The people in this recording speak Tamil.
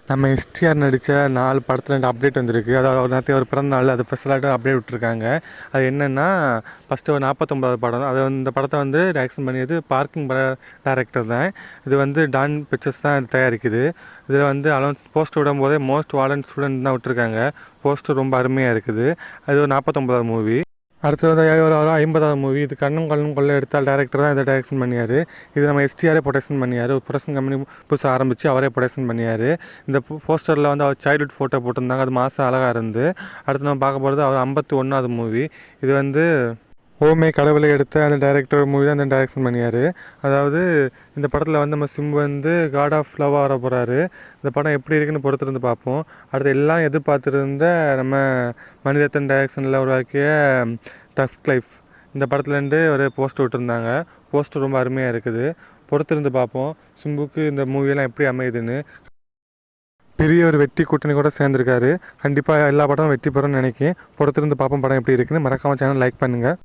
நம்ம எஸ்டிஆர் நடித்த 4 படத்தில் 2 அப்டேட் வந்திருக்கு. அதாவது ஒரு நேரத்தையும் ஒரு பிறந்த நாள் அது ஸ்பெஷலாக அப்டேட் விட்டுருக்காங்க. அது என்னென்னா ஃபஸ்ட்டு ஒரு 49வது படம். அது இந்த படத்தை வந்து டைரக்ஷன் பண்ணியது பார்க்கிங் டைரக்டர் தான். இது வந்து டான் பிக்சர்ஸ் தான் இது தயாரிக்குது. இதில் வந்து அலௌன்ஸ் போஸ்டர் விடும்போதே மோஸ்ட் வாலண்ட் ஸ்டூடெண்ட் தான் விட்டுருக்காங்க. போஸ்டர் ரொம்ப அருமையாக இருக்குது. அது ஒரு 49வது மூவி. அடுத்து வந்து ஒரு 50வது மூவி. இது கண்ணும் கண்ணும் கொள்ளை எடுத்தால் டேரக்டர் தான் இதை டைரக்ஷன் பண்ணியார். இது நம்ம எஸ்டிஆரே ப்ரொடக்ஷன் பண்ணியார். ஒரு ப்ரொடக்ஷன் கம்பெனி புதுசாக ஆரம்பித்து அவரே ப்ரொடக்ஷன் பண்ணியார். இந்த போஸ்டரில் வந்து அவர் சைல்ட்ஹுட் ஃபோட்டோ போட்டிருந்தாங்க. அது மாதம் அழகாக இருந்து. அடுத்து நம்ம பார்க்க போகிறது அவர் 51வது மூவி. இது வந்து ஓமே கடவுளை எடுத்த அந்த டைரக்டர் மூவி தான் அந்த டைரக்ஷன் பண்ணியார். அதாவது இந்த படத்தில் வந்து நம்ம சிம்பு வந்து காட் ஆஃப் லவ்வாக வர போகிறாரு. இந்த படம் எப்படி இருக்குன்னு பொறுத்திருந்து பார்ப்போம். அடுத்து எல்லாம் எதிர்பார்த்துருந்த நம்ம மணிரத்னம் டைரக்ஷனில் உருவாக்கிய டஃப் லைஃப் இந்த படத்துலேருந்து ஒரு போஸ்டர் விட்டுருந்தாங்க. போஸ்டர் ரொம்ப அருமையாக இருக்குது. பொறுத்திருந்து பார்ப்போம் சிம்புக்கு இந்த மூவியெல்லாம் எப்படி அமையுதுன்னு. பெரிய ஒரு வெற்றி கூட்டணி கூட சேர்ந்துருக்காரு. கண்டிப்பாக எல்லா படமும் வெற்றி பெறும்னு நினைக்கிறேன். பொறுத்திருந்து பார்ப்போம் படம் எப்படி இருக்குன்னு. மறக்காமல் சேனல் லைக் பண்ணுங்கள்.